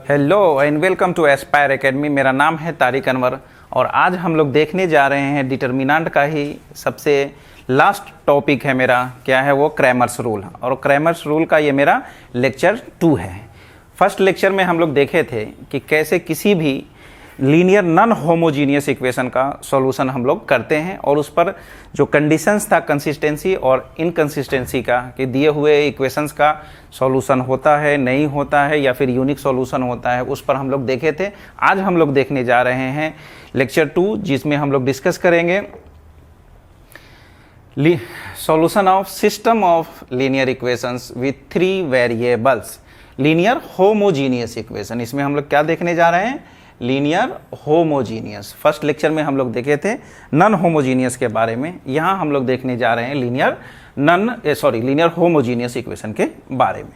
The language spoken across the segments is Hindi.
Hello and welcome to Aspire Academy. मेरा नाम है तारिक अनवर और आज हम लोग देखने जा रहे हैं डिटर्मिनेंट का ही सबसे लास्ट टॉपिक है मेरा, क्या है वो, क्रैमर्स रूल। और क्रैमर्स रूल का ये मेरा लेक्चर 2 है। फर्स्ट लेक्चर में हम लोग देखे थे कि कैसे किसी भी लीनियर नॉन होमोजीनियस इक्वेशन का सॉल्यूशन हम लोग करते हैं और उस पर जो कंडीशंस था कंसिस्टेंसी और इनकंसिस्टेंसी का, कि दिए हुए इक्वेशंस का सॉल्यूशन होता है नहीं होता है या फिर यूनिक सॉल्यूशन होता है, उस पर हम लोग देखे थे। आज हम लोग देखने जा रहे हैं लेक्चर 2, जिसमें हम लोग डिस्कस करेंगे solution of system of linear equations with 3 variables, linear homogeneous equation. इसमें हम लोग क्या देखने जा रहे हैं, लीनियर होमोजीनियस। फर्स्ट लेक्चर में हम लोग देखे थे नॉन होमोजीनियस के बारे में, यहाँ हम लोग देखने जा रहे हैं लीनियर होमोजीनियस इक्वेशन के बारे में।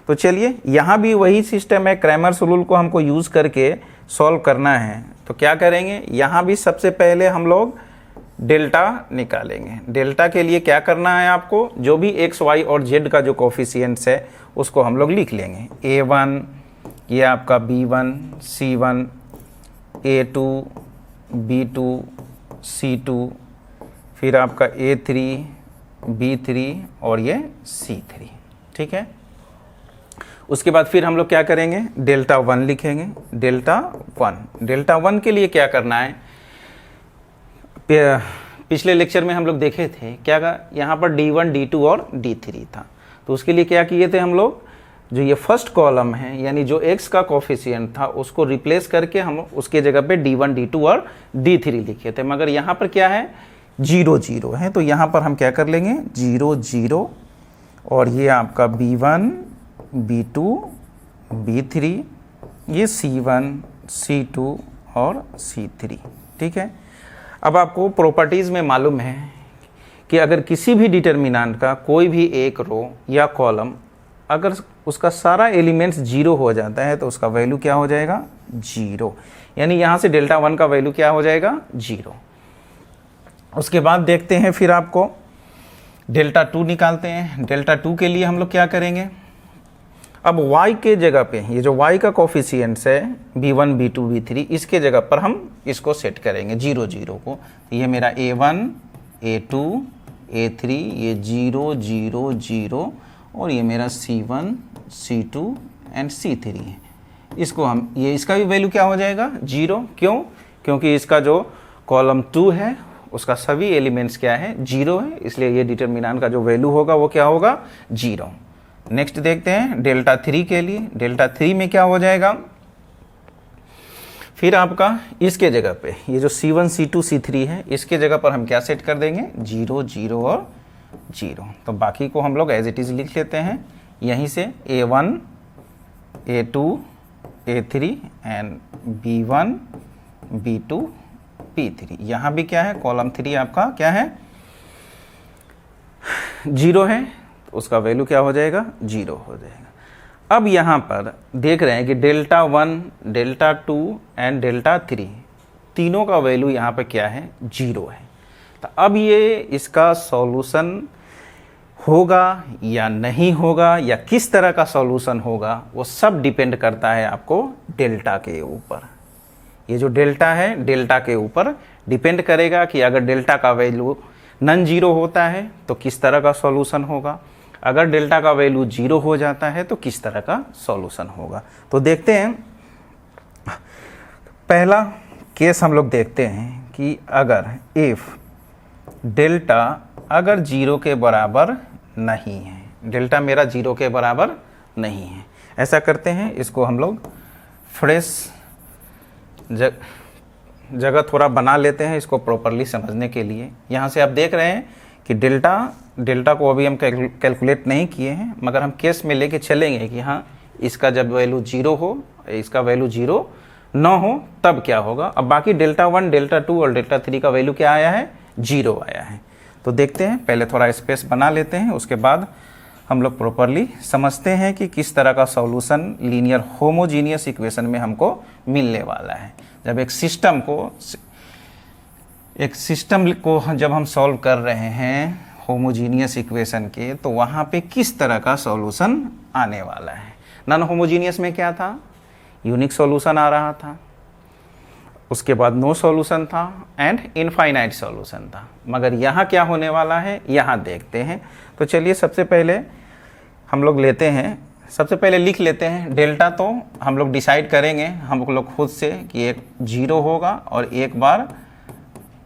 तो चलिए, यहाँ भी वही सिस्टम है, क्रैमर्स रूल को हमको यूज़ करके सॉल्व करना है। तो क्या करेंगे, यहाँ भी सबसे पहले हम लोग डेल्टा निकालेंगे। डेल्टा के लिए क्या करना है आपको, जो भी एक्स वाई और जेड का जो कोफिशिएंट्स है उसको हम लोग लिख लेंगे। A1 ये आपका B1 C1, A2 B2 C2, फिर आपका A3 B3 और ये C3, ठीक है। उसके बाद फिर हम लोग क्या करेंगे, डेल्टा 1 लिखेंगे। डेल्टा 1 के लिए क्या करना है, पिछले लेक्चर में हम लोग देखे थे क्या का, यहाँ पर D1 D2 और D3 था। तो उसके लिए क्या किए थे हम लोग, जो ये फर्स्ट कॉलम है यानी जो x का कोफिशिएंट था उसको रिप्लेस करके हम उसके जगह पे D1 D2 और D3 लिखे थे। मगर यहाँ पर क्या है, 0 0 है, तो यहाँ पर हम क्या कर लेंगे, 0 0 और ये आपका B1 B2 B3, ये C1 C2 और C3, ठीक है। अब आपको प्रॉपर्टीज़ में मालूम है कि अगर किसी भी डिटर्मिनेंट का कोई भी एक रो या कॉलम अगर उसका सारा एलिमेंट्स 0 हो जाता है तो उसका वैल्यू क्या हो जाएगा, 0। यानी यहाँ से डेल्टा 1 का वैल्यू क्या हो जाएगा, 0। उसके बाद देखते हैं फिर आपको डेल्टा 2 निकालते हैं। डेल्टा 2 के लिए हम लोग क्या करेंगे, अब y के जगह पे ये जो y का कोफिशिएंट्स है B1 B2 B3, इसके जगह पर हम इसको सेट करेंगे 0 0 को। ये मेरा A1 A2 A3, ये 0 0 0 और ये मेरा C1 C2 एंड C3 है। इसको हम इसका भी वैल्यू क्या हो जाएगा, 0। क्यों, क्योंकि इसका जो कॉलम 2 है उसका सभी एलिमेंट्स क्या है, 0 है, इसलिए ये डिटर्मिनेंट का जो वैल्यू होगा वो क्या होगा, 0। नेक्स्ट देखते हैं डेल्टा 3 के लिए। डेल्टा 3 में क्या हो जाएगा, फिर आपका इसके जगह पे ये जो C1 C2 C3 है इसके जगह पर हम क्या सेट कर देंगे, 0 0 और 0। तो बाकी को हम लोग एज इट इज़ लिख लेते हैं यहीं से, A1 A2 A3 and B1 B2 B3। यहाँ भी क्या है, कॉलम 3 आपका क्या है, 0 है, तो उसका वैल्यू क्या हो जाएगा, 0 हो जाएगा। अब यहाँ पर देख रहे हैं कि डेल्टा 1 डेल्टा 2 एंड डेल्टा 3 तीनों का वैल्यू यहाँ पर क्या है, 0 है। तो अब ये इसका सॉल्यूशन होगा या नहीं होगा या किस तरह का सॉल्यूशन होगा, वो सब डिपेंड करता है आपको डेल्टा के ऊपर। ये जो डेल्टा है डेल्टा के ऊपर डिपेंड करेगा कि अगर डेल्टा का वैल्यू नॉन जीरो होता है तो किस तरह का सॉल्यूशन होगा, अगर डेल्टा का वैल्यू 0 हो जाता है तो किस तरह का सॉल्यूशन होगा। तो देखते हैं, पहला केस हम लोग देखते हैं कि अगर इफ़ डेल्टा अगर 0 के बराबर नहीं है, डेल्टा मेरा 0 के बराबर नहीं है, ऐसा करते हैं, इसको हम लोग फ्रेश जगह थोड़ा बना लेते हैं इसको प्रॉपरली समझने के लिए। यहाँ से आप देख रहे हैं कि डेल्टा को अभी हम कैलकुलेट नहीं किए हैं, मगर हम केस में लेके चलेंगे कि हाँ इसका जब वैल्यू 0 हो, इसका वैल्यू 0 ना हो तब क्या होगा। अब बाकी डेल्टा 1 डेल्टा 2 और डेल्टा 3 का वैल्यू क्या आया है, 0 आया है। तो देखते हैं, पहले थोड़ा स्पेस बना लेते हैं, उसके बाद हम लोग प्रॉपरली समझते हैं कि किस तरह का सॉल्यूशन लीनियर होमोजीनियस इक्वेशन में हमको मिलने वाला है। जब एक सिस्टम को जब हम सॉल्व कर रहे हैं होमोजीनियस इक्वेशन के, तो वहाँ पे किस तरह का सॉल्यूशन आने वाला है। नॉन होमोजीनियस में क्या था, यूनिक सॉल्यूशन आ रहा था, उसके बाद नो सॉल्यूशन था एंड इनफाइनाइट सॉल्यूशन था। मगर यहाँ क्या होने वाला है यहाँ देखते हैं। तो चलिए सबसे पहले हम लोग लेते हैं, सबसे पहले लिख लेते हैं डेल्टा। तो हम लोग डिसाइड करेंगे हम लोग खुद से कि एक 0 होगा और एक बार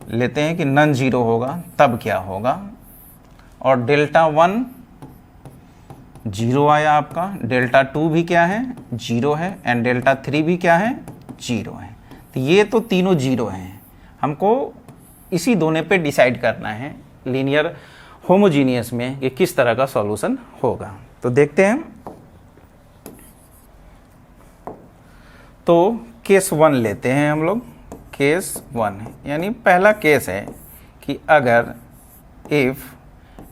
लेते हैं कि नन 0 होगा, तब क्या होगा। और डेल्टा 1 0 आया आपका, डेल्टा 2 भी क्या है 0 है एंड डेल्टा 3 भी क्या है 0 है। तो ये तो तीनों 0 हैं, हमको इसी दोनों पे डिसाइड करना है लीनियर होमोजीनियस में कि किस तरह का सॉल्यूशन होगा। तो देखते हैं। तो केस 1 लेते हैं हम लोग। केस 1 यानी पहला केस है कि अगर इफ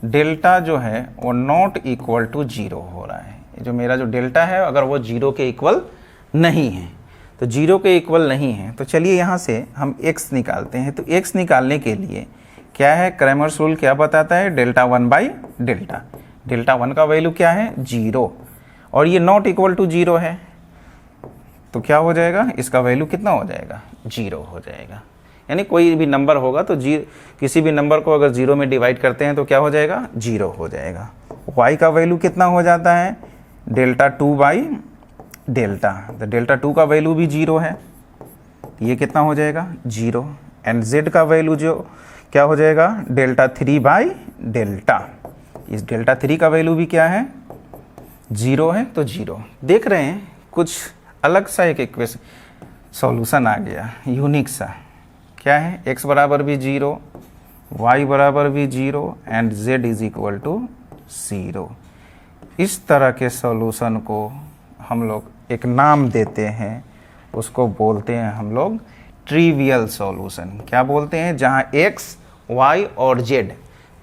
डेल्टा जो है वो नॉट इक्वल टू 0 हो रहा है, जो मेरा जो डेल्टा है अगर वो 0 के इक्वल नहीं है, तो 0 के इक्वल नहीं है तो चलिए यहाँ से हम x निकालते हैं। तो x निकालने के लिए क्या है, क्रैमर्स रूल क्या बताता है, डेल्टा 1 बाई डेल्टा। डेल्टा 1 का वैल्यू क्या है 0 और ये नॉट इक्वल टू 0 है, तो क्या हो जाएगा, इसका वैल्यू कितना हो जाएगा 0 हो जाएगा। यानी कोई भी नंबर होगा तो किसी भी नंबर को अगर 0 में डिवाइड करते हैं तो क्या हो जाएगा 0 हो जाएगा। y का वैल्यू कितना हो जाता है डेल्टा 2 बाई डेल्टा, तो डेल्टा 2 का वैल्यू भी 0 है, ये कितना हो जाएगा 0। एंड z का वैल्यू जो क्या हो जाएगा डेल्टा 3 बाई डेल्टा, इस डेल्टा 3 का वैल्यू भी क्या है 0 है, तो 0। देख रहे हैं कुछ अलग सा एक इक्वेशन सॉल्यूशन आ गया यूनिक सा, क्या है x बराबर भी 0, y बराबर भी 0 and z is equal to 0। इस तरह के सॉल्यूशन को हम लोग एक नाम देते हैं, उसको बोलते हैं हम लोग ट्रिवियल सॉल्यूशन। क्या बोलते हैं, जहां x, y और z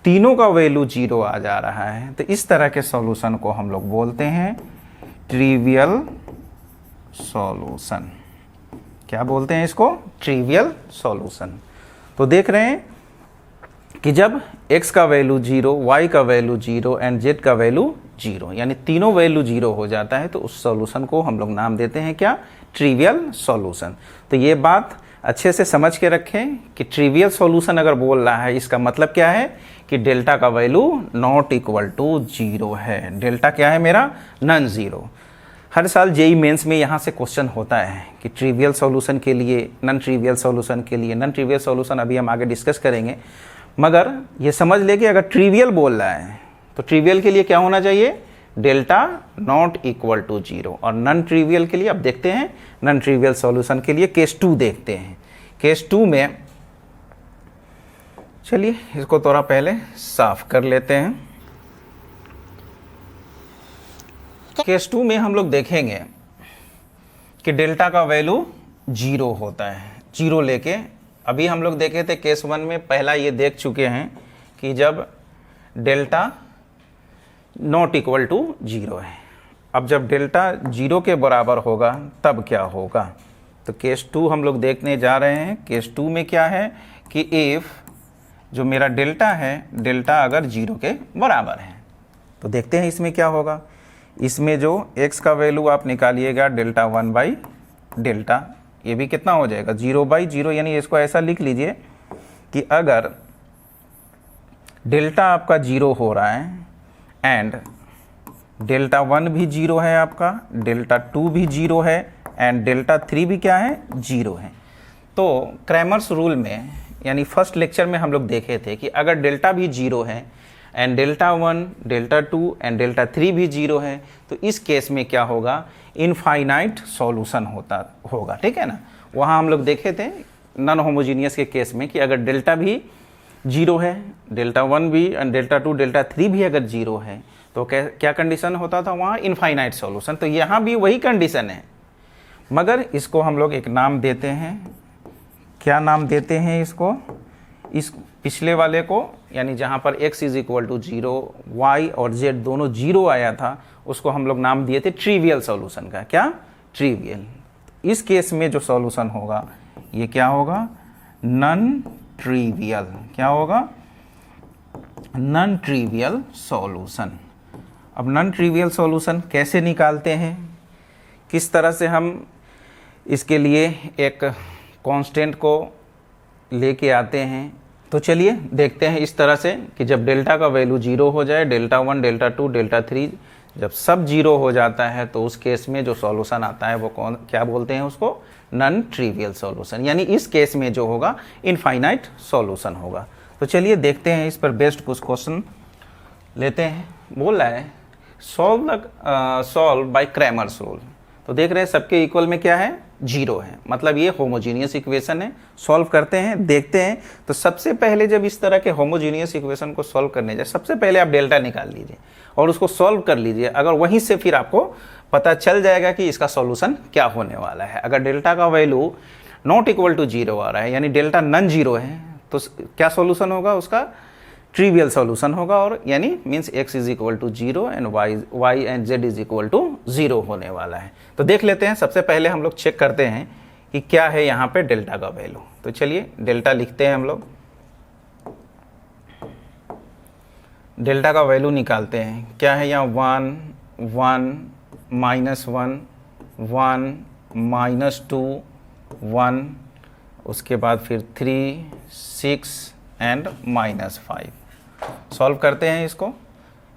तीनों का वैल्यू 0 आ जा रहा है, तो इस तरह के सॉल्यूशन को हम लोग बोलते हैं ट्रिवियल सॉल्यूशन। क्या बोलते हैं इसको, ट्रिवियल सॉल्यूशन। तो देख रहे हैं कि जब x का वैल्यू 0, y का वैल्यू 0 एंड z का वैल्यू 0 यानी तीनों वैल्यू 0 हो जाता है, तो उस सॉल्यूशन को हम लोग नाम देते हैं क्या, ट्रिवियल सॉल्यूशन। तो ये बात अच्छे से समझ के रखें कि ट्रिवियल सॉल्यूशन अगर बोल रहा है इसका मतलब क्या है कि डेल्टा का वैल्यू नॉट इक्वल टू 0 है। डेल्टा क्या है मेरा, नन 0। हर साल जेई मेंस में यहाँ से क्वेश्चन होता है कि ट्रिवियल सॉल्यूशन के लिए, नन ट्रिवियल सॉल्यूशन के लिए। नन ट्रिवियल सॉल्यूशन अभी हम आगे डिस्कस करेंगे, मगर ये समझ ले कि अगर ट्रिवियल बोल रहा है तो ट्रिवियल के लिए क्या होना चाहिए, डेल्टा नॉट इक्वल टू 0। और नन ट्रिवियल के लिए अब देखते हैं, नन ट्रिवियल सॉल्यूशन के लिए केस 2 देखते हैं। केस 2 में चलिए इसको थोड़ा पहले साफ कर लेते हैं। केस 2 में हम लोग देखेंगे कि डेल्टा का वैल्यू 0 होता है, 0 लेके। अभी हम लोग देखे थे केस 1 में, पहला ये देख चुके हैं कि जब डेल्टा नॉट इक्वल टू 0 है। अब जब डेल्टा 0 के बराबर होगा तब क्या होगा, तो केस 2 हम लोग देखने जा रहे हैं। केस 2 में क्या है कि इफ जो मेरा डेल्टा है, डेल्टा अगर 0 के बराबर है, तो देखते हैं इसमें क्या होगा। इसमें जो x का वैल्यू आप निकालिएगा डेल्टा 1 बाई डेल्टा, ये भी कितना हो जाएगा 0 बाई 0। यानी इसको ऐसा लिख लीजिए कि अगर डेल्टा आपका 0 हो रहा है एंड डेल्टा 1 भी 0 है आपका, डेल्टा 2 भी 0 है एंड डेल्टा 3 भी क्या है 0 है, तो क्रैमर्स रूल में यानी फर्स्ट लेक्चर में हम लोग देखे थे कि अगर डेल्टा भी 0 है and delta 1, delta 2 and delta 3 भी 0 है, तो इस केस में क्या होगा, इनफाइनाइट सॉल्यूशन होगा। ठीक है ना, वहाँ हम लोग देखे थे नॉन होमोजीनियस के केस में कि अगर डेल्टा भी 0 है, डेल्टा 1 भी एंड डेल्टा 2, डेल्टा 3 भी अगर 0 है, तो क्या कंडीशन होता था वहाँ, इनफाइनाइट सॉल्यूशन। तो यहाँ भी वही कंडीशन है, मगर इसको हम लोग एक नाम देते हैं। क्या नाम देते हैं इसको, इस पिछले वाले को, यानी जहाँ पर x is equal to 0, y और z दोनों 0 आया था, उसको हम लोग नाम दिए थे ट्रिवियल सॉल्यूशन का। क्या, ट्रिवियल। इस केस में जो सॉल्यूशन होगा ये क्या होगा, नन ट्रिवियल। क्या होगा, नन ट्रिवियल सॉल्यूशन। अब नन ट्रिवियल सॉल्यूशन कैसे निकालते हैं, किस तरह से हम इसके लिए एक कांस्टेंट को लेके आते हैं। तो चलिए देखते हैं इस तरह से कि जब डेल्टा का वैल्यू 0 हो जाए, डेल्टा 1, डेल्टा 2, डेल्टा 3 जब सब 0 हो जाता है तो उस केस में जो सॉल्यूशन आता है वो क्या बोलते हैं उसको? Non trivial solution. यानी इस केस में जो होगा इनफाइनाइट सॉल्यूशन होगा। तो चलिए देखते हैं इस पर बेस्ड कुछ क्वेश्चन लेते हैं। बोल रहा है सॉल्व बाय क्रैमर्स रूल। तो देख रहे हैं सबके इक्वल में क्या है? 0 है, मतलब ये होमोजीनियस इक्वेशन है। सॉल्व करते हैं, देखते हैं। तो सबसे पहले जब इस तरह के होमोजीनियस इक्वेशन को सॉल्व करने जाए, सबसे पहले आप डेल्टा निकाल लीजिए और उसको सॉल्व कर लीजिए। अगर वहीं से फिर आपको पता चल जाएगा कि इसका सॉल्यूशन क्या होने वाला है। अगर डेल्टा का वैल्यू नॉट इक्वल टू 0 आ रहा है, यानी डेल्टा नॉन 0 है, तो क्या सॉल्यूशन होगा उसका? ट्रिवियल सॉल्यूशन होगा। और यानी means x is equal to 0 and y and z is equal to 0 होने वाला है। तो देख लेते हैं, सबसे पहले हम लोग चेक करते हैं कि क्या है यहाँ पे डेल्टा का वैल्यू। तो चलिए डेल्टा लिखते हैं हम लोग, डेल्टा का वैल्यू निकालते हैं। क्या है यहाँ? 1, 1, -1, 1, -2, 1, उसके बाद फिर 3, 6 एंड -5। सॉल्व करते हैं इसको।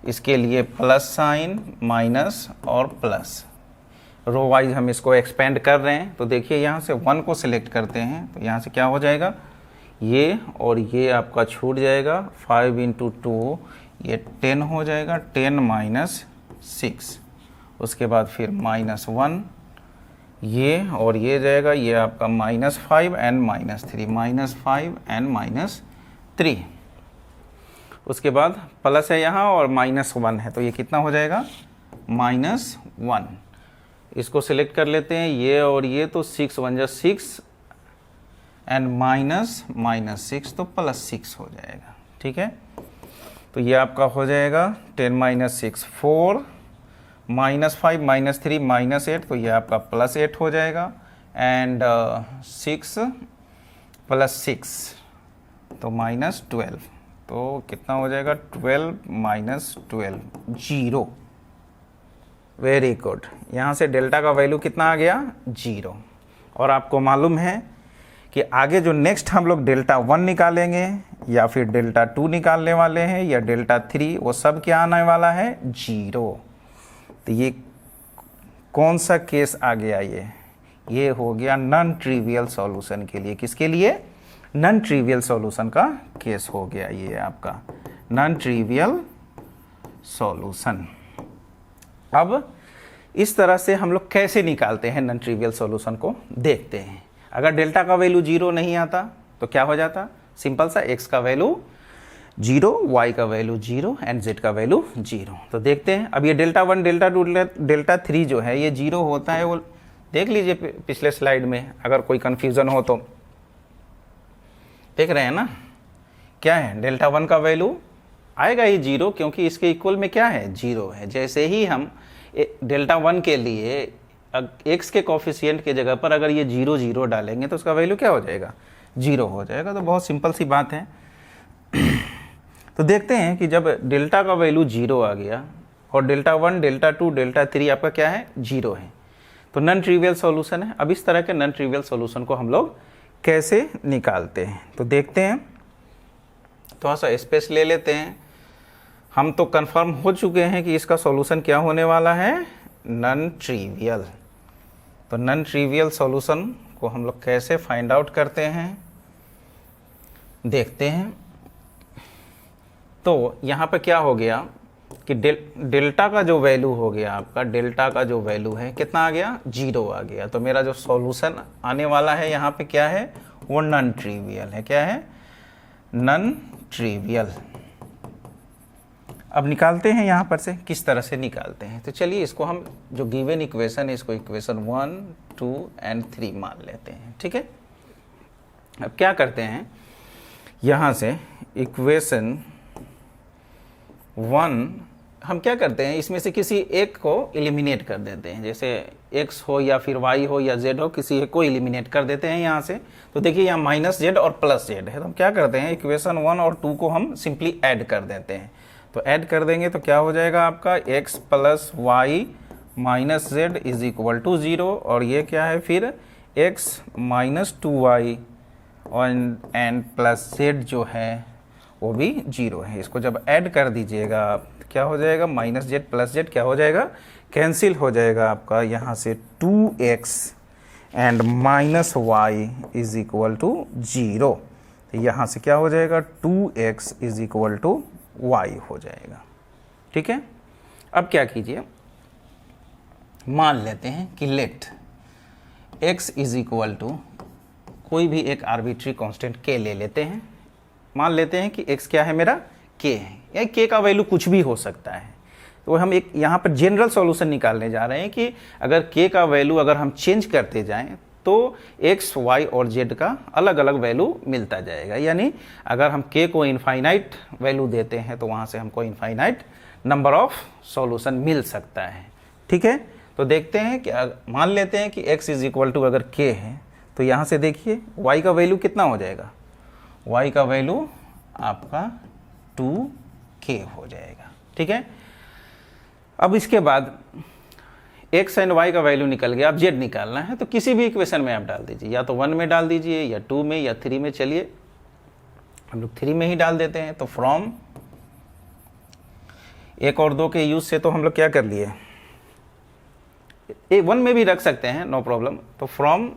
इसके लिए प्लस साइन, माइनस और प्लस, रो वाइज हम इसको एक्सपेंड कर रहे हैं। तो देखिए यहाँ से 1 को सिलेक्ट करते हैं, तो यहाँ से क्या हो जाएगा? ये और ये आपका छूट जाएगा। 5 × 2 ये 10 हो जाएगा, 10 - 6। उसके बाद फिर -1, ये और ये जाएगा, ये आपका -5 एंड -3, -5 एंड -3। उसके बाद प्लस है यहाँ और -1 है, तो ये कितना हो जाएगा? -1। इसको सिलेक्ट कर लेते हैं, ये और ये, तो 6 × 1 = 6 एंड -6 तो +6 हो जाएगा। ठीक है, तो ये आपका हो जाएगा 10 - 6 4, -5 -3 -8, तो ये आपका +8 हो जाएगा। एंड 6 + 6 तो -12, तो कितना हो जाएगा? 12 - 12 0। Very good. यहाँ से डेल्टा का वैल्यू कितना आ गया? 0। और आपको मालूम है कि आगे जो नेक्स्ट हम लोग डेल्टा 1 निकालेंगे या फिर डेल्टा 2 निकालने वाले हैं या डेल्टा 3, वो सब क्या आने वाला है? 0। तो ये कौन सा केस आ गया? ये हो गया नॉन ट्रिवियल सॉल्यूशन के लिए। किसके लिए? नॉन ट्रिवियल सॉल्यूशन का केस हो गया ये आपका नॉन ट्रिवियल सॉल्यूशन। अब इस तरह से हम लोग कैसे निकालते हैं नॉन ट्रिवियल सॉल्यूशन को देखते हैं। अगर डेल्टा का वैल्यू 0 नहीं आता तो क्या हो जाता? सिंपल सा, x का वैल्यू 0, y का वैल्यू 0 एंड z का वैल्यू 0। तो देखते हैं। अब ये डेल्टा 1, डेल्टा 2, डेल्टा 3 जो है ये 0 होता है। वो देख लीजिए पिछले स्लाइड में, अगर कोई कन्फ्यूज़न हो तो। देख रहे हैं ना, क्या है? डेल्टा 1 का वैल्यू आएगा ही 0, क्योंकि इसके इक्वल में क्या है? 0 है। जैसे ही हम डेल्टा 1 के लिए x के कोफिशिएंट के जगह पर अगर ये 0 0 डालेंगे तो उसका वैल्यू क्या हो जाएगा? 0 हो जाएगा। तो बहुत सिंपल सी बात है। तो देखते हैं कि जब डेल्टा का वैल्यू 0 आ गया और डेल्टा 1, डेल्टा 2, डेल्टा 3 आपका क्या है? 0 है, तो नॉन ट्रिवियल सॉल्यूशन है। अब इस तरह के नॉन ट्रिवियल सॉल्यूशन को हम लोग कैसे निकालते हैं तो देखते हैं। थोड़ा सा स्पेस ले लेते हैं। हम तो कंफर्म हो चुके हैं कि इसका सॉल्यूशन क्या होने वाला है? Non trivial. तो नॉन ट्रिवियल सॉल्यूशन को हम लोग कैसे फाइंड आउट करते हैं देखते हैं। तो यहाँ पे क्या हो गया कि डेल्टा का जो वैल्यू हो गया आपका, डेल्टा का जो वैल्यू है कितना आ गया? 0 आ गया। तो मेरा जो सॉल्यूशन आने वाला है यहाँ पे क्या है? वो नॉन ट्रिवियल है। क्या है? Non trivial. अब निकालते हैं यहाँ पर से, किस तरह से निकालते हैं। तो चलिए इसको हम जो गिवन इक्वेशन है इसको इक्वेशन 1, 2 एंड 3 मान लेते हैं। ठीक है, अब क्या करते हैं, यहाँ से इक्वेशन 1 हम क्या करते हैं, इसमें से किसी एक को एलिमिनेट कर देते हैं। जैसे x हो या फिर y हो या z हो, किसी एक को एलिमिनेट कर देते हैं यहाँ से। तो देखिए यहाँ -z और +z है, तो हम क्या करते हैं, इक्वेशन 1 और 2 को हम सिंपली ऐड कर देते हैं। तो ऐड कर देंगे तो क्या हो जाएगा आपका x + y - z = 0, और ये क्या है फिर x minus 2y and plus Z जो है वो भी 0 है। इसको जब ऐड कर दीजिएगा आप, क्या हो जाएगा, माइनस जेड प्लस जेड क्या हो जाएगा, कैंसिल हो जाएगा आपका यहाँ से 2x and minus y is equal to 0। तो यहाँ से क्या हो जाएगा, 2x is equal to Y हो जाएगा। ठीक है, अब क्या कीजिए, मान लेते हैं कि let x is equal to कोई भी एक आर्बिट्री कांस्टेंट k ले लेते हैं। मान लेते हैं कि x क्या है मेरा, k है, या k का वैल्यू कुछ भी हो सकता है। तो हम एक यहाँ पर जनरल सॉल्यूशन निकालने जा रहे हैं कि अगर k का वैल्यू अगर हम चेंज करते जाएं तो x, y और z का अलग अलग वैल्यू मिलता जाएगा। यानी अगर हम k को इनफाइनाइट वैल्यू देते हैं तो वहाँ से हमको इनफाइनाइट नंबर ऑफ सॉल्यूशन मिल सकता है। ठीक है, तो देखते हैं कि मान लेते हैं कि x इज इक्वल टू अगर k है तो यहाँ से देखिए y का वैल्यू कितना हो जाएगा, y का वैल्यू आपका 2k हो जाएगा। ठीक है, अब इसके बाद x एंड y का वैल्यू निकल गया। अब z निकालना है तो किसी भी इक्वेशन में आप डाल दीजिए, या तो 1 में डाल दीजिए या 2 में या 3 में। चलिए हम लोग 3 में ही डाल देते हैं। तो फ्रॉम 1 और 2 के यूज से तो हम लोग क्या कर लिए, 1 में भी रख सकते हैं, नो प्रॉब्लम। तो फ्रॉम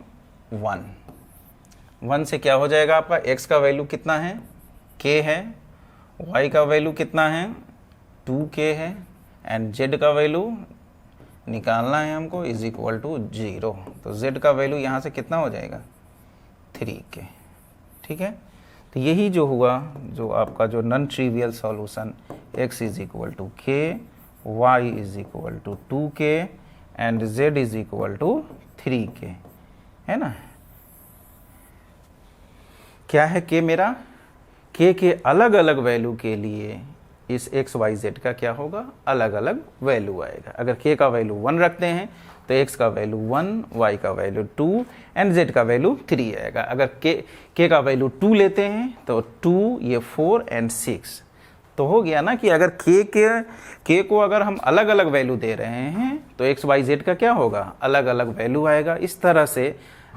1 से क्या हो जाएगा आपका, x का वैल्यू कितना है, k है, y का वैल्यू कितना है, 2k है, एंड z का वैल्यू निकालना है हमको, इज इक्वल टू 0। तो z का वैल्यू यहाँ से कितना हो जाएगा, 3k। ठीक है, तो यही जो हुआ, जो आपका जो non trivial solution x is equal to k, y is equal to 2k and z is equal to 3k है ना। क्या है k मेरा, k के अलग अलग वैल्यू के लिए इस x y z का क्या होगा, अलग अलग वैल्यू आएगा। अगर k का वैल्यू 1 रखते हैं तो x का वैल्यू 1, y का वैल्यू 2 एंड z का वैल्यू 3 आएगा। अगर k का वैल्यू 2 लेते हैं तो 2, ये 4 एंड 6। तो हो गया ना कि अगर k को अगर हम अलग अलग वैल्यू दे रहे हैं तो x y z का क्या होगा, अलग अलग वैल्यू आएगा। इस तरह से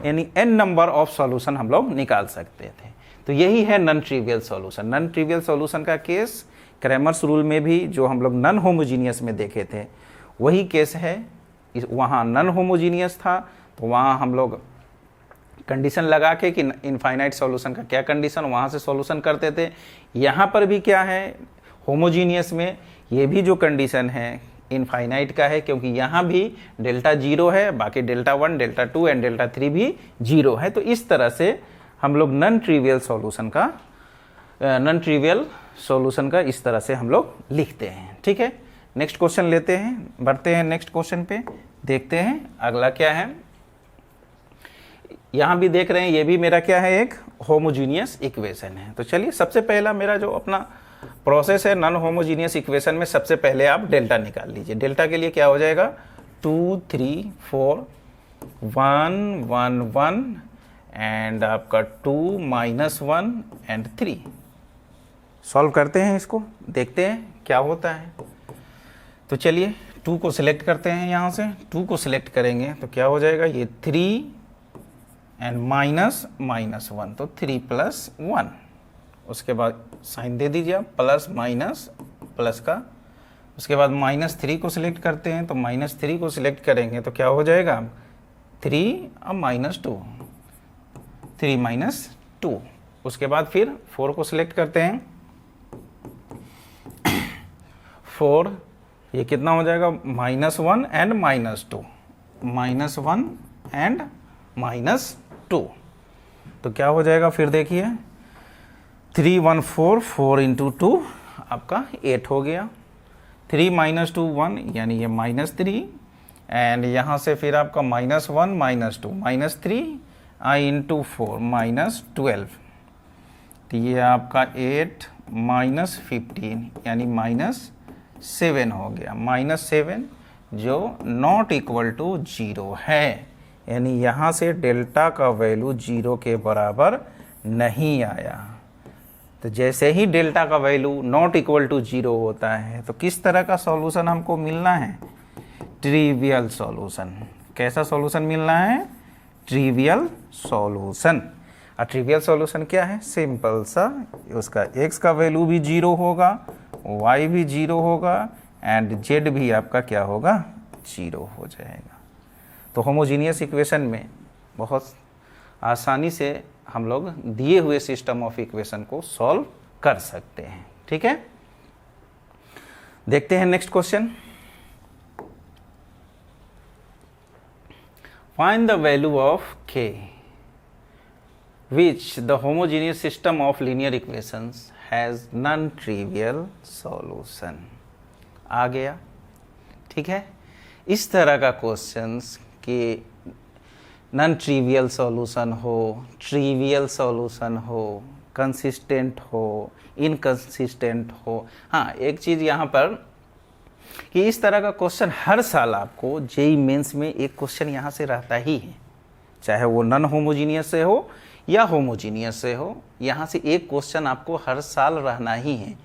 यानी n नंबर ऑफ सॉल्यूशन हम लोग निकाल सकते थे। तो यही है non trivial solution. Non trivial solution का केस क्रैमर्स रूल में भी जो हम लोग नॉन होमोजीनियस में देखे थे वही केस है। वहाँ नॉन होमोजीनियस था तो वहाँ हम लोग कंडीशन लगा के कि इनफाइनाइट सॉल्यूशन का क्या कंडीशन, वहाँ से सॉल्यूशन करते थे। यहाँ पर भी क्या है, होमोजीनियस में ये भी जो कंडीशन है इनफाइनाइट का है, क्योंकि यहाँ भी डेल्टा 0 है, बाकी डेल्टा 1, डेल्टा 2 एंड डेल्टा 3 भी 0 है। तो इस तरह से हम लोग नॉन ट्रिवियल सॉल्यूशन का इस तरह से हम लोग लिखते हैं। ठीक है, नेक्स्ट क्वेश्चन लेते हैं, बढ़ते हैं नेक्स्ट क्वेश्चन पे, देखते हैं अगला क्या है। यहाँ भी देख रहे हैं ये भी मेरा क्या है, एक होमोजीनियस इक्वेशन है। तो चलिए सबसे पहला मेरा जो अपना प्रोसेस है नॉन होमोजीनियस इक्वेशन में, सबसे पहले आप डेल्टा निकाल लीजिए। डेल्टा के लिए क्या हो जाएगा, 2 3 4 1 1 1 एंड आपका 2 -1 एंड 3। सॉल्व करते हैं इसको, देखते हैं क्या होता है। तो चलिए 2 को सिलेक्ट करते हैं, यहाँ से 2 को सिलेक्ट करेंगे तो क्या हो जाएगा, ये 3 एंड -1, तो 3 + 1। उसके बाद साइन दे दीजिए आप, प्लस माइनस प्लस का। उसके बाद -3 को सिलेक्ट करते हैं तो -3 को सिलेक्ट करेंगे तो क्या हो जाएगा, 3 और -2, 3 - 2। उसके बाद फिर 4 को सिलेक्ट करते हैं, 4 ये कितना हो जाएगा, -1 एंड -2, -1 एंड -2। तो क्या हो जाएगा फिर देखिए, 3 1 4, 4 × 2 आपका 8 हो गया। 3 - 2 1 यानी ये -3 एंड यहाँ से फिर आपका -1 -2 -3 I × 4 -12। तो ये आपका 8 -15 यानी -7 हो गया। -7 जो नॉट इक्वल टू 0 है, यानी यहाँ से डेल्टा का वैल्यू 0 के बराबर नहीं आया। तो जैसे ही डेल्टा का वैल्यू नॉट इक्वल टू 0 होता है तो किस तरह का सॉल्यूशन हमको मिलना है, ट्रिवियल सॉल्यूशन। कैसा सॉल्यूशन मिलना है, ट्रिवियल सॉल्यूशन। ट्रिवियल सॉल्यूशन क्या है? सिंपल सा, उसका x का वैल्यू भी 0 होगा, y भी 0 होगा एंड z भी आपका क्या होगा? 0 हो जाएगा। तो होमोजीनियस इक्वेशन में बहुत आसानी से हम लोग दिए हुए सिस्टम ऑफ इक्वेशन को सॉल्व कर सकते हैं। ठीक है, देखते हैं next question. Find the value of k which the homogeneous system of linear equations has non-trivial solution। आ गया, ठीक है। इस तरह का क्वेश्चंस कि नॉन ट्रिवियल सॉल्यूशन हो, ट्रिवियल सॉल्यूशन हो, कंसिस्टेंट हो, इनकंसिस्टेंट हो। हाँ, एक चीज़ यहाँ पर कि इस तरह का क्वेश्चन हर साल आपको जेईई मेंस में एक क्वेश्चन यहाँ से रहता ही है, चाहे वो नॉन होमोजीनियस से हो या होमोजीनियस से हो, यहाँ से एक क्वेश्चन आपको हर साल रहना ही है।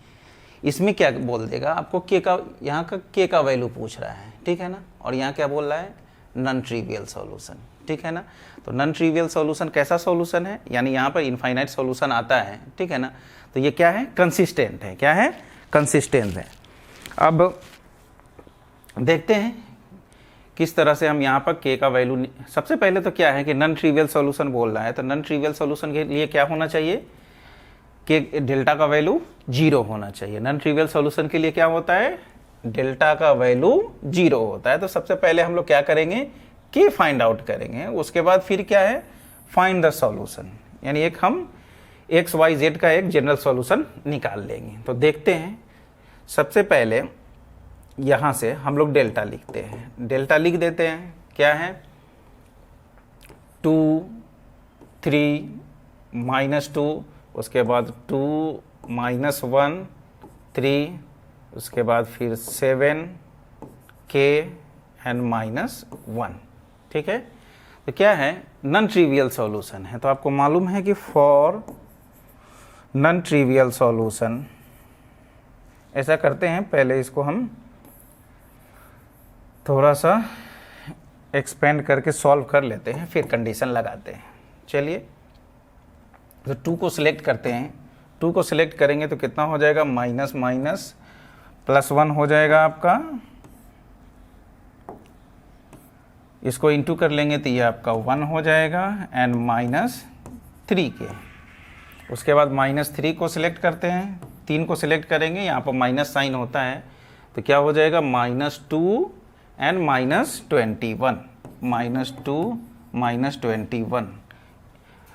इसमें क्या बोल देगा आपको? के का, यहाँ का के का वैल्यू पूछ रहा है, ठीक है ना, और यहाँ क्या बोल रहा है? नॉन ट्रिवियल सॉल्यूशन, ठीक है ना। तो नॉन ट्रिवियल सॉल्यूशन कैसा सॉल्यूशन है? यानी यहाँ पर इनफाइनाइट सॉल्यूशन आता है, ठीक है ना। तो ये क्या है? कंसिस्टेंट है। क्या है? कंसिस्टेंट है। अब देखते हैं किस तरह से हम यहाँ पर के का वैल्यू। सबसे पहले तो क्या है कि नॉन ट्रिवियल सॉल्यूशन बोल रहा है, तो नॉन ट्रिवियल सॉल्यूशन के लिए क्या होना चाहिए? कि डेल्टा का वैल्यू 0 होना चाहिए। नॉन ट्रिवियल सॉल्यूशन के लिए क्या होता है? डेल्टा का वैल्यू 0 होता है। तो सबसे पहले हम लोग क्या करेंगे? के फाइंड आउट करेंगे। उसके बाद फिर क्या है? फाइंड द सॉल्यूशन, यानी एक हम एक्स वाई जेड का एक जनरल सॉल्यूशन निकाल लेंगे। तो देखते हैं, सबसे पहले यहाँ से हम लोग डेल्टा लिखते हैं। डेल्टा लिख देते हैं, क्या है? 2 3 -2, उसके बाद 2 -1 3, उसके बाद फिर 7 k एंड -1, ठीक है। तो क्या है? नॉन ट्रिवियल सॉल्यूशन है। तो आपको मालूम है कि फॉर नॉन ट्रिवियल सॉल्यूशन ऐसा करते हैं, पहले इसको हम थोड़ा सा एक्सपेंड करके सॉल्व कर लेते हैं, फिर कंडीशन लगाते हैं। चलिए, तो 2 को सिलेक्ट करते हैं। 2 को सिलेक्ट करेंगे तो कितना हो जाएगा? माइनस माइनस +1 हो जाएगा आपका। इसको इंटू कर लेंगे तो ये आपका 1 हो जाएगा एंड -3 के। उसके बाद -3 को सिलेक्ट करते हैं, 3 को सिलेक्ट करेंगे, यहाँ पर माइनस साइन होता है, तो क्या हो जाएगा? -2 एंड -21, -2 -21।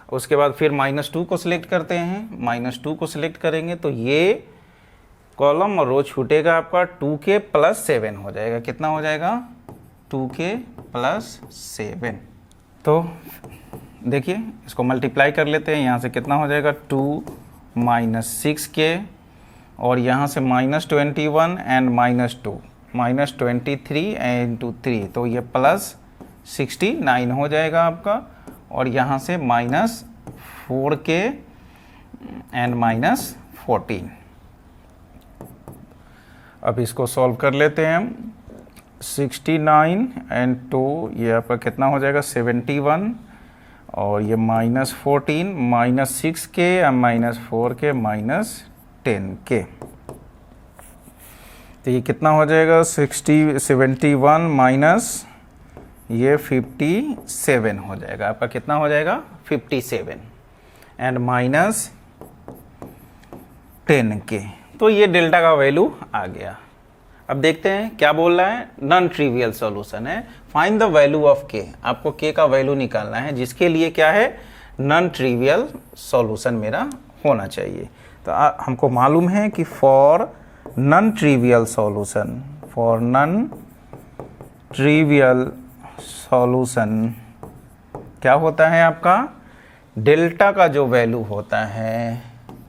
उसके बाद फिर -2 को सिलेक्ट करते हैं, -2 को सिलेक्ट करेंगे तो ये कॉलम और रो छूटेगा आपका, 2k + 7 हो जाएगा। कितना हो जाएगा? 2k + 7। तो देखिए, इसको मल्टीप्लाई कर लेते हैं। यहाँ से कितना हो जाएगा? 2 -6k, और यहाँ से -21 एंड -2 -23 × 3, तो ये +69 हो जाएगा आपका। और यहाँ से -4k एंड -14। अब इसको सॉल्व कर लेते हैं हम। 69 एंड 2, ये आपका कितना हो जाएगा? 71, और ये -14 -6k एंड -4k -10k। तो ये कितना हो जाएगा? 71 माइनस ये 57 हो जाएगा आपका। कितना हो जाएगा? 57 एंड -10k। तो ये डेल्टा का वैल्यू आ गया। अब देखते हैं क्या बोल रहा है। नॉन ट्रिवियल सॉल्यूशन है, फाइंड द वैल्यू ऑफ के। आपको के का वैल्यू निकालना है, जिसके लिए क्या है? नॉन ट्रिवियल सॉल्यूशन मेरा होना चाहिए। तो हमको मालूम है कि for non trivial solution, for non trivial solution क्या होता है आपका? डेल्टा का जो वैल्यू होता है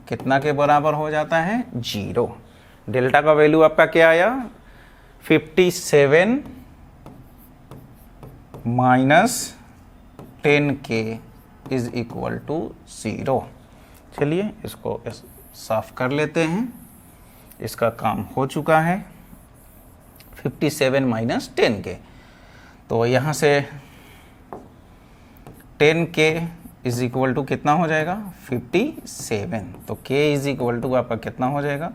कितना के बराबर हो जाता है? 0। डेल्टा का वैल्यू आपका क्या आया? 57 -10k इज इक्वल टू 0। चलिए इसको साफ कर लेते हैं, इसका काम हो चुका है। 57 -10k, तो यहाँ से 10k इज इक्वल टू कितना हो जाएगा 57। तो k इज इक्वल टू आपका कितना हो जाएगा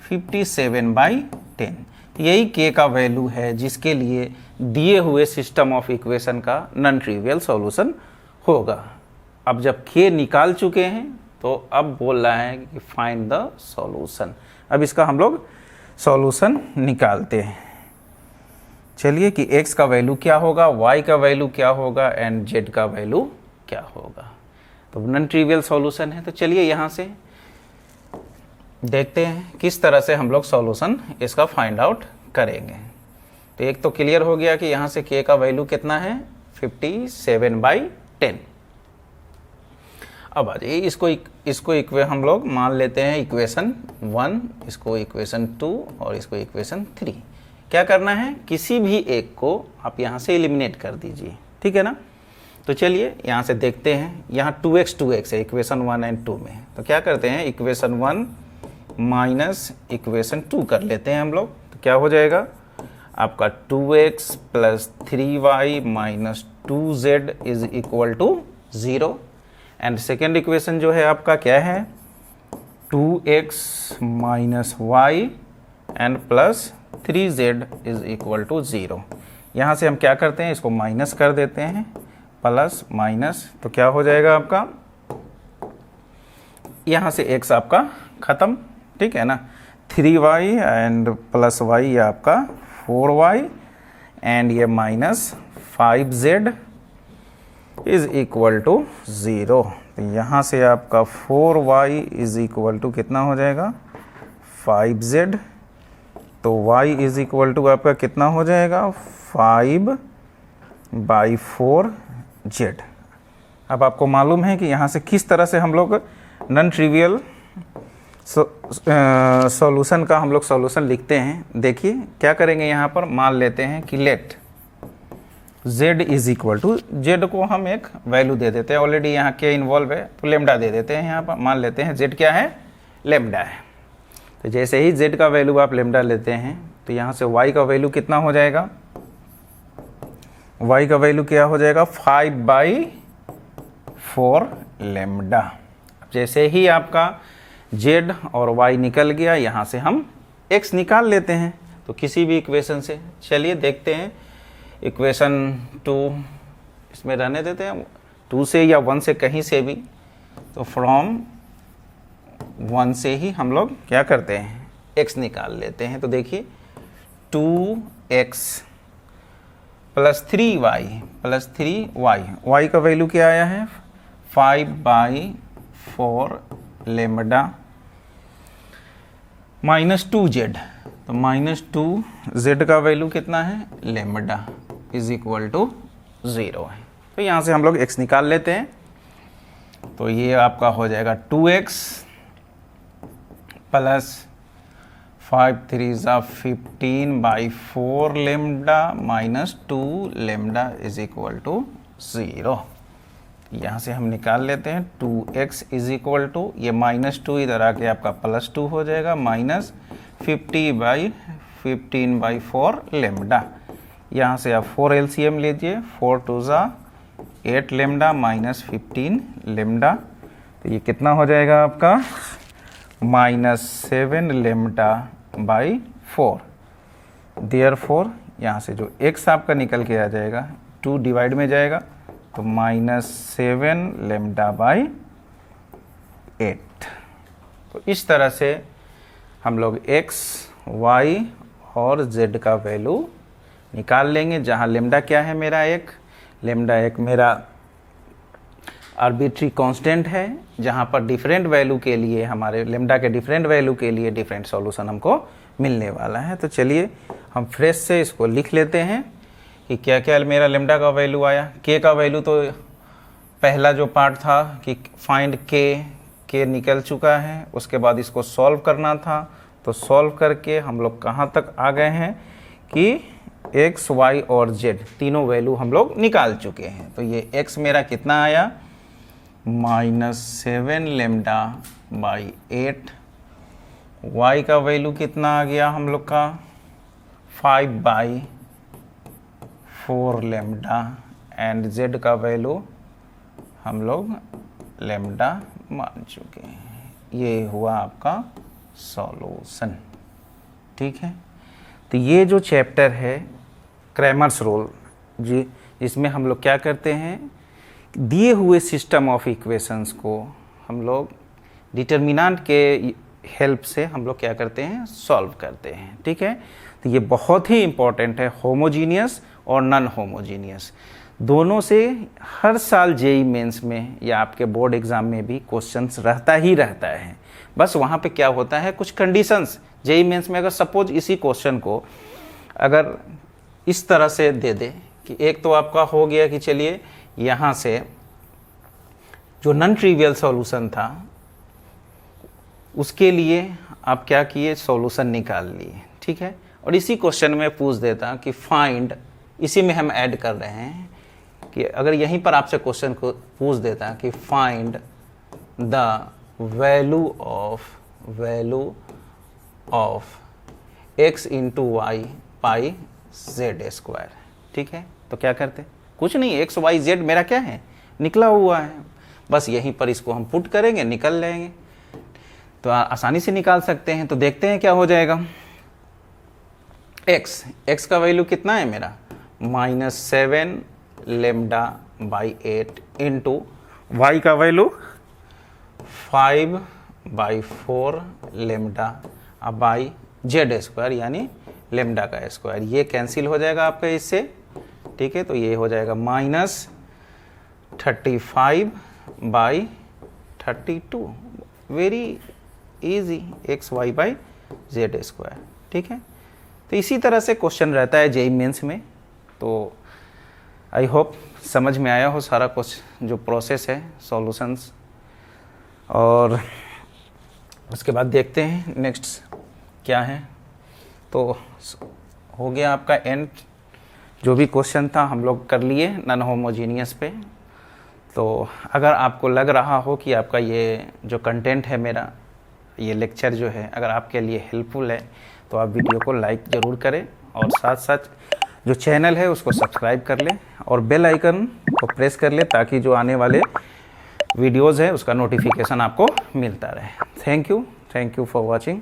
57/10। यही k का वैल्यू है जिसके लिए दिए हुए सिस्टम ऑफ इक्वेशन का नॉन ट्रिवियल सॉल्यूशन होगा। अब जब k निकाल चुके हैं तो अब बोल रहा है कि फाइंड द सॉल्यूशन। अब इसका हम लोग सॉल्यूशन निकालते हैं। चलिए कि x का वैल्यू क्या होगा, y का वैल्यू क्या होगा एंड z का वैल्यू क्या होगा। तो नॉन ट्रिवियल सॉल्यूशन है। तो चलिए यहाँ से देखते हैं किस तरह से हम लोग सॉल्यूशन इसका फाइंड आउट करेंगे। तो एक तो क्लियर हो गया कि यहाँ से k का वैल्यू कितना है 57/10। अब आ जाइए इसको हम लोग मान लेते हैं इक्वेशन 1, इसको इक्वेशन 2 और इसको इक्वेशन 3। क्या करना है, किसी भी एक को आप यहाँ से एलिमिनेट कर दीजिए, ठीक है ना। तो चलिए यहाँ से देखते हैं, यहाँ 2x है इक्वेशन 1 एंड 2 में। तो क्या करते हैं, इक्वेशन 1 माइनस इक्वेशन 2 कर लेते हैं हम लोग। तो क्या हो जाएगा आपका 2x plus 3y minus 2z is equal to 0। And second equation जो है आपका क्या है 2x minus y and plus 3z is equal to 0। यहाँ से हम क्या करते हैं, इसको माइनस कर देते हैं, प्लस माइनस, तो क्या हो जाएगा आपका, यहाँ से x आपका खत्म, ठीक है ना। 3y एंड प्लस y ये आपका 4y एंड ये minus 5z is equal to 0। तो यहाँ से आपका 4y इज इक्वल टू कितना हो जाएगा 5z। तो y इज इक्वल टू आपका कितना हो जाएगा 5/4z। अब आपको मालूम है कि यहाँ से किस तरह से हम लोग नॉन ट्रिवियल सॉल्यूशन का हम लोग सॉल्यूशन लिखते हैं। देखिए क्या करेंगे, यहाँ पर मान लेते हैं कि let z is equal to, z को हम एक वैल्यू दे देते हैं, ऑलरेडी यहाँ के इन्वॉल्व है तो लेमडा दे देते हैं। यहाँ पर मान लेते हैं z क्या है, लेमडा है। तो जैसे ही z का वैल्यू आप लेमडा लेते हैं तो यहाँ से y का वैल्यू कितना हो जाएगा, y का वैल्यू क्या हो जाएगा 5/4 लेमडा। जैसे ही आपका z और y निकल गया, यहाँ से हम x निकाल लेते हैं तो किसी भी इक्वेशन से। चलिए देखते हैं, इक्वेशन 2 इसमें रहने देते हैं, 2 से या 1 से कहीं से भी। तो फ्रॉम 1 से ही हम लोग क्या करते हैं, x निकाल लेते हैं। तो देखिए 2x plus 3y plus 3y, y का वैल्यू क्या आया है 5/4 लेमडा माइनस 2z। तो माइनस 2z का वैल्यू कितना है लेमडा इज इक्वल टू 0 है। तो यहाँ से हम लोग x निकाल लेते हैं। तो ये आपका हो जाएगा 2x plus 5×3=15/4 lambda minus 2 lambda is equal to 0। यहाँ से हम निकाल लेते हैं 2x इज इक्वल टू, ये माइनस 2 इधर आके आपका प्लस 2 हो जाएगा, माइनस 50/15/4 लेमडा। यहाँ से आप 4 LCM लीजिए, 4 2 8 लेमडा माइनस 15 लेमडा। तो ये कितना हो जाएगा आपका -7 लेमडा/4। देयरफॉर यहाँ से जो x आपका निकल के आ जाएगा 2 डिवाइड में जाएगा तो -7 लेमडा/8। तो इस तरह से हम लोग x, y और z का वैल्यू निकाल लेंगे। जहाँ लेमडा क्या है मेरा लेमडा एक मेरा आर्बिट्री कांस्टेंट है, जहाँ पर डिफरेंट वैल्यू के लिए हमारे लेमडा के डिफरेंट वैल्यू के लिए डिफरेंट सॉल्यूशन हमको मिलने वाला है। तो चलिए हम फ्रेश से इसको लिख लेते हैं कि क्या क्या मेरा लेमडा का वैल्यू आया। k का वैल्यू तो पहला जो पार्ट था कि फाइंड k निकल चुका है, उसके बाद इसको सॉल्व करना था। तो सॉल्व करके हम लोग कहाँ तक आ गए हैं कि x, y और z तीनों वैल्यू हम लोग निकाल चुके हैं। तो ये x मेरा कितना आया -7 लेमडा/8, y का वैल्यू कितना आ गया हम लोग का 5/4 लेमडा एंड z का वैल्यू हम लोग लेम्डा मान चुके हैं। ये हुआ आपका सॉल्यूशन। ठीक है, तो ये जो चैप्टर है क्रैमर्स रूल जी, इसमें हम लोग क्या करते हैं, दिए हुए सिस्टम ऑफ इक्वेशंस को हम लोग डिटर्मिनेंट के हेल्प से हम लोग क्या करते हैं, सॉल्व करते हैं। ठीक है, तो ये बहुत ही इंपॉर्टेंट है, होमोजीनियस और नॉन होमोजीनियस दोनों से हर साल जेई मेंस में या आपके बोर्ड एग्जाम में भी क्वेश्चंस रहता ही रहता है। बस वहाँ पे क्या होता है, कुछ कंडीशंस जेई मेंस में, अगर सपोज इसी क्वेश्चन को अगर इस तरह से दे दे कि एक तो आपका हो गया कि चलिए यहाँ से जो नॉन ट्रिवियल सॉल्यूशन था उसके लिए आप क्या किए, सॉल्यूशन निकाल लिए। ठीक है, और इसी क्वेश्चन में पूछ देता कि फाइंड, इसी में हम ऐड कर रहे हैं कि अगर यहीं पर आपसे क्वेश्चन को पूछ देता कि find the value of x into y by z square. ठीक है, तो क्या करते, कुछ नहीं, x y z मेरा क्या है, निकला हुआ है, बस यहीं पर इसको हम पुट करेंगे, निकल लेंगे, तो आसानी से निकाल सकते हैं। तो देखते हैं क्या हो जाएगा। x का वैल्यू कितना है मेरा, -7 लेम्डा बाई 8 इंटू वाई का value 5/4 lambda by z square, यानी लेम्डा का स्क्वायर। ये कैंसिल हो जाएगा आपका इससे। ठीक है, तो ये हो जाएगा -35/32, very easy, x y by z square. ठीक है, तो इसी तरह से क्वेश्चन रहता है जेई मेंस में। तो आई होप समझ में आया हो सारा कुछ जो प्रोसेस है सॉल्यूशंस। और उसके बाद देखते हैं नेक्स्ट क्या है। तो हो गया आपका एंड, जो भी क्वेश्चन था हम लोग कर लिए नॉन होमोजीनियस पे। तो अगर आपको लग रहा हो कि आपका ये जो कंटेंट है मेरा, ये लेक्चर जो है अगर आपके लिए हेल्पफुल है, तो आप वीडियो को लाइक ज़रूर करें और साथ साथ जो चैनल है उसको सब्सक्राइब कर लें और बेल आइकन को प्रेस कर लें, ताकि जो आने वाले वीडियोज़ है उसका नोटिफिकेशन आपको मिलता रहे। Thank you for watching.